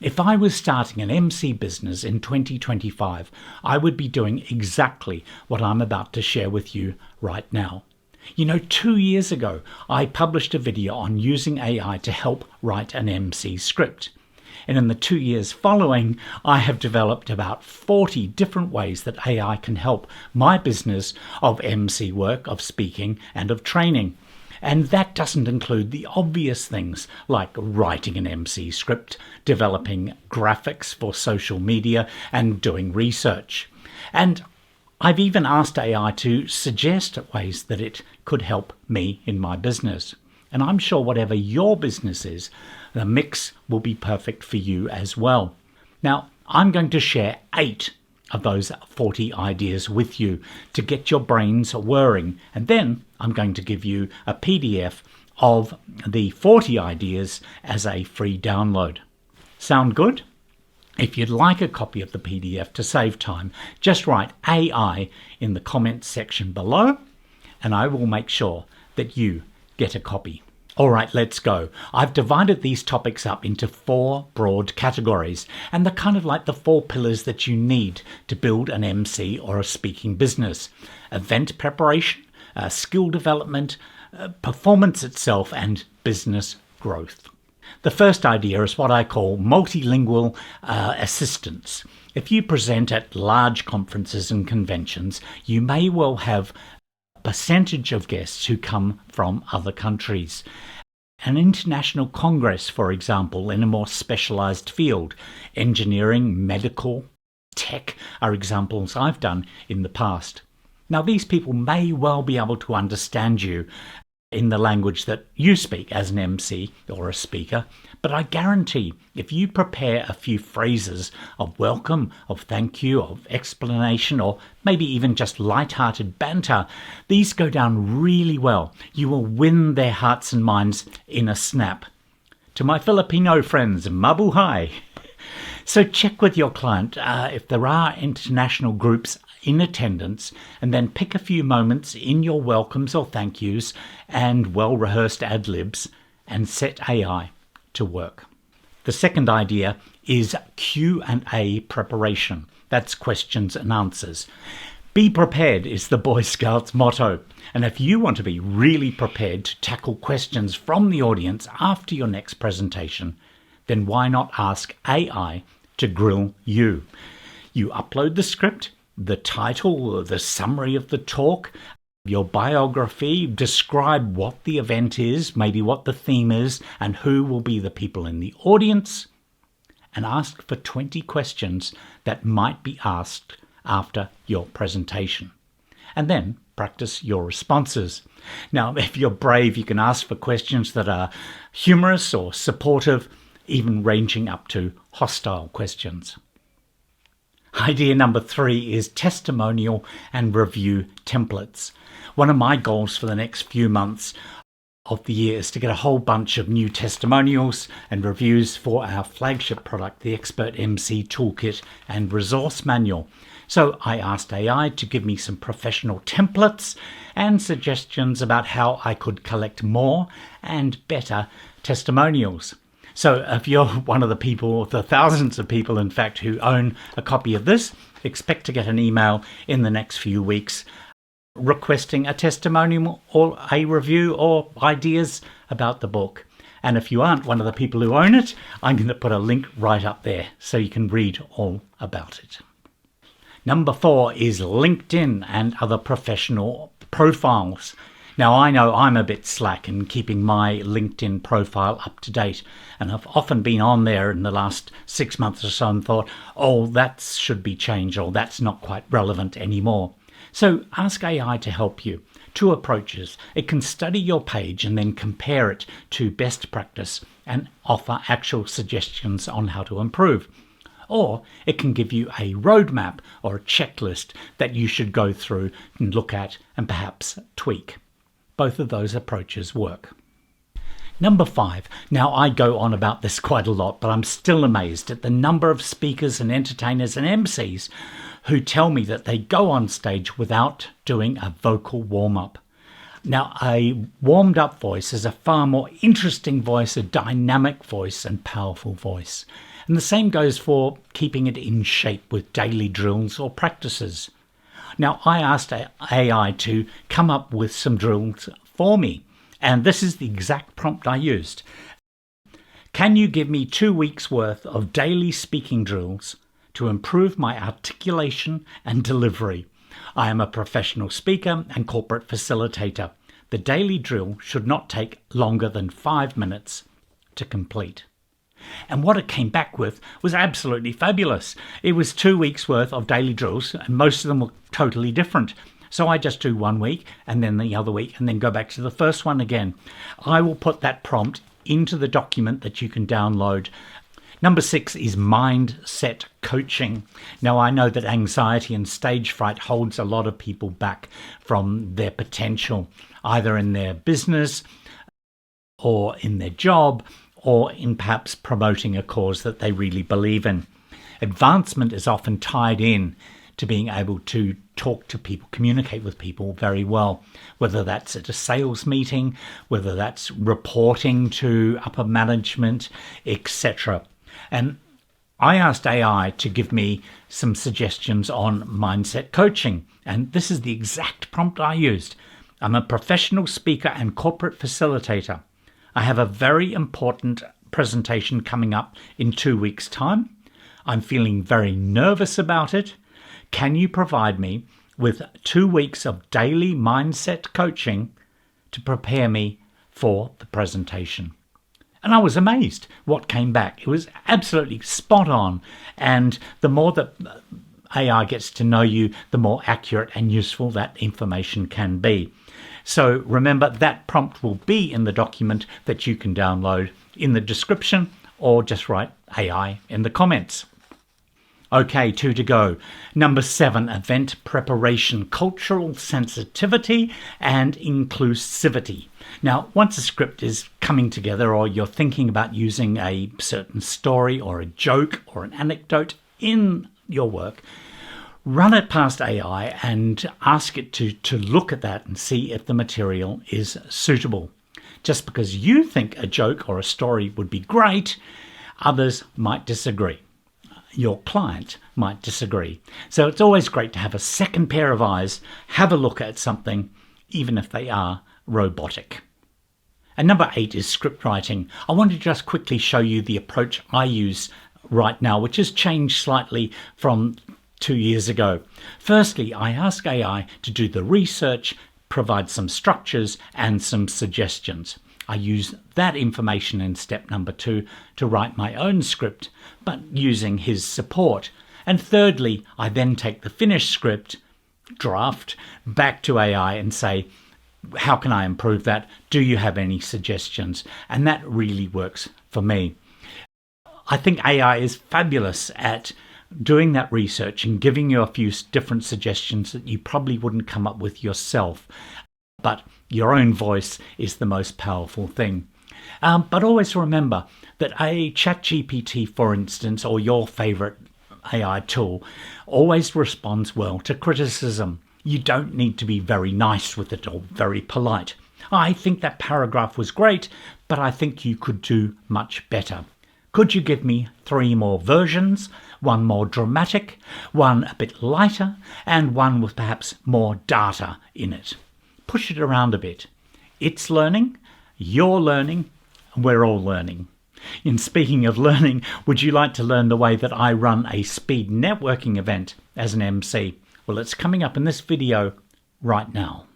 If I was starting an Emcee business in 2025, I would be doing exactly what I'm about to share with you right now. 2 years ago, I published a video on using AI to help write an Emcee script. And in the 2 years following, I have developed about 40 different ways that AI can help my business of Emcee work, of speaking, and of training. And that doesn't include the obvious things like writing an Emcee script, developing graphics for social media, and doing research. And I've even asked AI to suggest ways that it could help me in my business. And I'm sure whatever your business is, the mix will be perfect for you as well. Now, I'm going to share 8 of those 40 ideas with you to get your brains whirring. And then I'm going to give you a PDF of the 40 ideas as a free download. Sound good? If you'd like a copy of the PDF to save time, just write AI in the comments section below, and I will make sure that you get a copy. All right, let's go. I've divided these topics up into 4 broad categories, and they're kind of like the 4 pillars that you need to build an Emcee or a speaking business: event preparation, skill development, performance itself, and business growth. The first idea is what I call multilingual assistance. If you present at large conferences and conventions, you may well have percentage of guests who come from other countries. An international congress, for example, in a more specialized field, engineering, medical, tech are examples I've done in the past. Now, these people may well be able to understand you in the language that you speak as an MC or a speaker, but I guarantee if you prepare a few phrases of welcome, of thank you, of explanation, or maybe even just light-hearted banter, these go down really well. You will win their hearts and minds in a snap. To my Filipino friends, mabuhay! So check with your client if there are international groups in attendance, and then pick a few moments in your welcomes or thank yous and well-rehearsed ad-libs and set AI to work. The second idea is Q&A preparation. That's questions and answers. Be prepared is the Boy Scouts motto. And if you want to be really prepared to tackle questions from the audience after your next presentation, then why not ask AI to grill you? You upload the script, the title, the summary of the talk, your biography, describe what the event is, maybe what the theme is, and who will be the people in the audience, and ask for 20 questions that might be asked after your presentation. And then practice your responses. Now, if you're brave, you can ask for questions that are humorous or supportive, even ranging up to hostile questions. Idea number 3 is testimonial and review templates. One of my goals for the next few months of the year is to get a whole bunch of new testimonials and reviews for our flagship product, the Expert Emcee Toolkit and Resource Manual. So I asked AI to give me some professional templates and suggestions about how I could collect more and better testimonials. So if you're one of the people, the thousands of people, in fact, who own a copy of this, expect to get an email in the next few weeks requesting a testimonial or a review or ideas about the book. And if you aren't one of the people who own it, I'm going to put a link right up there so you can read all about it. Number 4 is LinkedIn and other professional profiles. Now, I know I'm a bit slack in keeping my LinkedIn profile up to date, and I've often been on there in the last 6 months or so and thought, oh, that should be changed, or that's not quite relevant anymore. So ask AI to help you. 2 approaches. It can study your page and then compare it to best practice and offer actual suggestions on how to improve. Or it can give you a roadmap or a checklist that you should go through and look at and perhaps tweak. Both of those approaches work. Number 5. Now, I go on about this quite a lot, but I'm still amazed at the number of speakers and entertainers and MCs who tell me that they go on stage without doing a vocal warm-up. Now, a warmed-up voice is a far more interesting voice, a dynamic voice and powerful voice. And the same goes for keeping it in shape with daily drills or practices. Now, I asked AI to come up with some drills for me, and this is the exact prompt I used. Can you give me 2 weeks worth of daily speaking drills to improve my articulation and delivery? I am a professional speaker and corporate facilitator. The daily drill should not take longer than 5 minutes to complete. And what it came back with was absolutely fabulous. It was 2 weeks worth of daily drills, and most of them were totally different. So I just do 1 week and then the other week and then go back to the first one again. I will put that prompt into the document that you can download. Number 6 is mindset coaching. Now, I know that anxiety and stage fright holds a lot of people back from their potential, either in their business or in their job, or in perhaps promoting a cause that they really believe in. Advancement is often tied in to being able to talk to people, communicate with people very well, whether that's at a sales meeting, whether that's reporting to upper management, etc. And I asked AI to give me some suggestions on mindset coaching, and this is the exact prompt I used. I'm a professional speaker and corporate facilitator. I have a very important presentation coming up in 2 weeks' time. I'm feeling very nervous about it. Can you provide me with 2 weeks of daily mindset coaching to prepare me for the presentation? And I was amazed what came back. It was absolutely spot on. And the more that AI gets to know you, the more accurate and useful that information can be. So remember, that prompt will be in the document that you can download in the description, or just write AI in the comments. Okay, 2 to go. Number 7, event preparation, cultural sensitivity and inclusivity. Now, once a script is coming together, or you're thinking about using a certain story or a joke or an anecdote in your work, run it past AI and ask it to look at that and see if the material is suitable. Just because you think a joke or a story would be great, others might disagree. Your client might disagree. So it's always great to have a second pair of eyes, have a look at something, even if they are robotic. And number 8 is script writing. I want to just quickly show you the approach I use right now, which has changed slightly from 2 years ago. Firstly, I ask AI to do the research, provide some structures and some suggestions. I use that information in step number 2 to write my own script, but using his support. And thirdly, I then take the finished script, draft, back to AI and say, how can I improve that? Do you have any suggestions? And that really works for me. I think AI is fabulous at doing that research and giving you a few different suggestions that you probably wouldn't come up with yourself. But your own voice is the most powerful thing. But always remember that a ChatGPT, for instance, or your favorite AI tool, always responds well to criticism. You don't need to be very nice with it or very polite. I think that paragraph was great, but I think you could do much better. Could you give me 3 more versions? 1 more dramatic, 1 a bit lighter, and 1 with perhaps more data in it. Push it around a bit. It's learning, you're learning, and we're all learning. And speaking of learning, would you like to learn the way that I run a speed networking event as an MC? Well, it's coming up in this video right now.